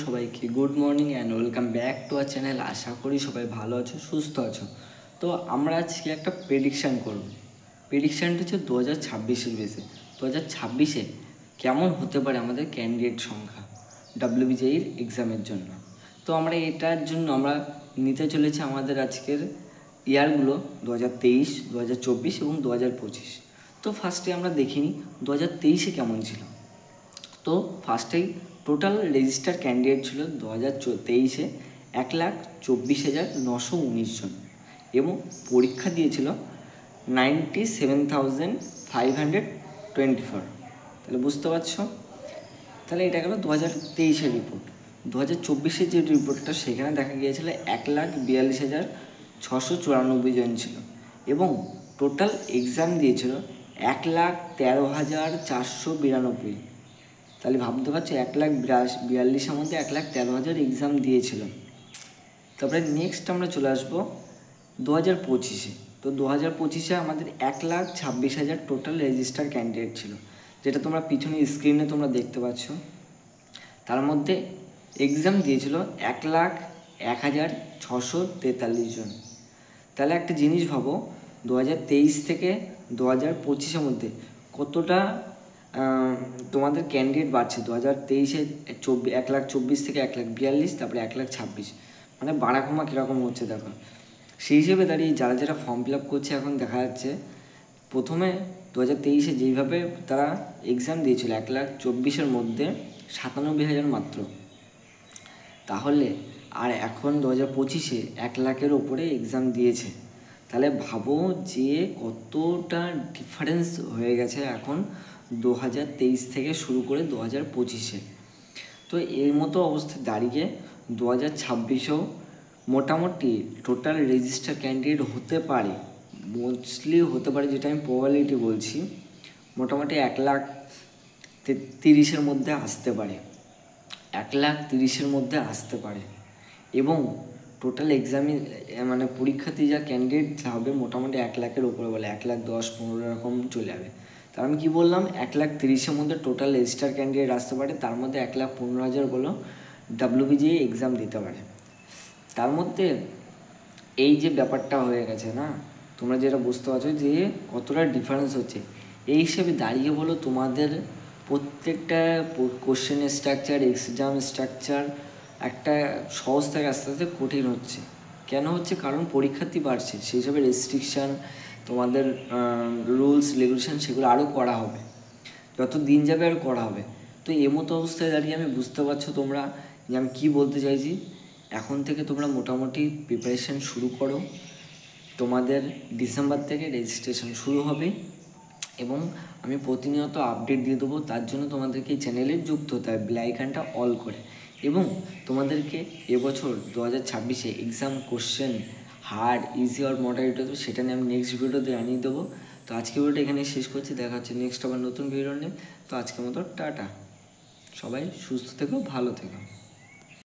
সবাইকে good morning and welcome back to our channel. আশা করি সবাই ভালো আছো, সুস্থ আছো। তো আমরা আজকে একটা প্রেডিকশান করব। প্রেডিকশানটা হচ্ছে 2026-এর বেসে 2026-এ কেমন হতে পারে আমাদের ক্যান্ডিডেট সংখ্যা WBJEর এক্সামের জন্য। তো আমরা এটার জন্য আমরা নিতে চলেছি আমাদের আজকের ইয়ারগুলো 2023, 2024 এবং 2025। তো ফার্স্টে আমরা দেখিনি 2023-এ কেমন ছিল। তো ফার্স্টেই টোটাল রেজিস্টার ক্যান্ডিডেট ছিল 2023-এ 1,24,919 জন এবং পরীক্ষা দিয়েছিল 97,524। তাহলে বুঝতে পারছো, তাহলে এটা গেল 2023-এর রিপোর্ট। 2024-এর যে রিপোর্টটা সেখানে দেখা গিয়েছিল 1,42,694 জন ছিল এবং টোটাল এক্সাম দিয়েছিল 1,13,492। তাহলে ভাবতে পারছো 1,42,000 মধ্যে 1,13,000 এক্সাম দিয়েছিল। তারপরে নেক্সট আমরা চলে আসবো 2025-এ। তো 2025-এ আমাদের 1,26,000 টোটাল রেজিস্টার ক্যান্ডিডেট ছিল, যেটা তোমরা পিছনে স্ক্রিনে তোমরা দেখতে পাচ্ছ। তার মধ্যে এক্সাম দিয়েছিল 1,01,643 জন। তাহলে একটা জিনিস ভাবো, 2023 থেকে 2025-এর মধ্যে কতটা তোমাদের ক্যান্ডিডেট বাড়ছে। 2023-এ 1,24,000 থেকে 1,42,000, তারপরে 1,26,000, মানে বাড়া কমা কীরকম হচ্ছে দেখো। সেই হিসেবে দাঁড়িয়ে যারা যারা ফর্ম ফিল আপ করছে এখন দেখা যাচ্ছে প্রথমে 2023-এ যেইভাবে তারা এক্সাম দিয়েছিল 1,24,000-এর মধ্যে 97,000 মাত্র, তাহলে আর এখন 2025-এ 1,00,000-এর ওপরে এক্সাম দিয়েছে। তাহলে ভাবো যে কতটা ডিফারেন্স হয়ে গেছে এখন 2023 থেকে শুরু করে 2025-এ। তো এর মতো অবস্থায় দাঁড়িয়ে 2026-এও মোটামুটি টোটাল রেজিস্টার ক্যান্ডিডেট হতে পারে, মোস্টলি হতে পারে, যেটা আমি প্রবাবিলিটি বলছি, মোটামুটি 1,30,000-এর মধ্যে আসতে পারে, 1,30,000-এর মধ্যে আসতে পারে। এবং টোটাল এক্সামে মানে পরীক্ষাতে যা ক্যান্ডিডেট হবে মোটামুটি 1,00,000-এর উপরে, বলে 1,10,000-15 এরকম চলে যাবে। তার আমি কী বললাম, 1,30,000-এর মধ্যে টোটাল রেজিস্টার ক্যান্ডিডেট আসতে পারে, তার মধ্যে 1,15,000 বলো WBJE এক্সাম দিতে পারে। তার মধ্যে এই যে ব্যাপারটা হয়ে গেছে না, তোমরা যেটা বুঝতে পারছো যে কতটা ডিফারেন্স হচ্ছে, এই হিসেবে দাঁড়িয়ে বলো তোমাদের প্রত্যেকটা কোশ্চেনের স্ট্রাকচার, এক্সাম স্ট্রাকচার একটা সহজ থেকে আস্তে আস্তে কঠিন হচ্ছে। কেন হচ্ছে? কারণ পরীক্ষার্থী বাড়ছে, সেই হিসাবে রেস্ট্রিকশান, তোমাদের রুলস রেগুলেশন সেগুলো আরও করা হবে, যত দিন যাবে আরও করা হবে। তো এমতো অবস্থায় দাঁড়িয়ে আমি বুঝতে পারছো তোমরা যে আমি কী বলতে চাইছি। এখন থেকে তোমরা মোটামুটি প্রিপারেশান শুরু করো, তোমাদের ডিসেম্বর থেকে রেজিস্ট্রেশন শুরু হবে এবং আমি প্রতিনিয়ত আপডেট দিয়ে দেবো। তার জন্য তোমাদেরকে এই চ্যানেলে যুক্ত হতে হবে বেল আইকনটা অল করে। এবং তোমাদেরকে এবছর 2026-এ এক্সাম কোশ্চেন হার্ড, ইজি আর মডারেট হবে, সেটা নিয়ে আমি নেক্সট ভিডিওতে জানিয়ে দেবো। তো আজকে ভিডিওটা এখানে শেষ করছি, দেখা হচ্ছে নেক্সট আবার নতুন ভিডিও নিয়ে। তো আজকের মতো টাটা, সবাই সুস্থ থেকো, ভালো থেকো।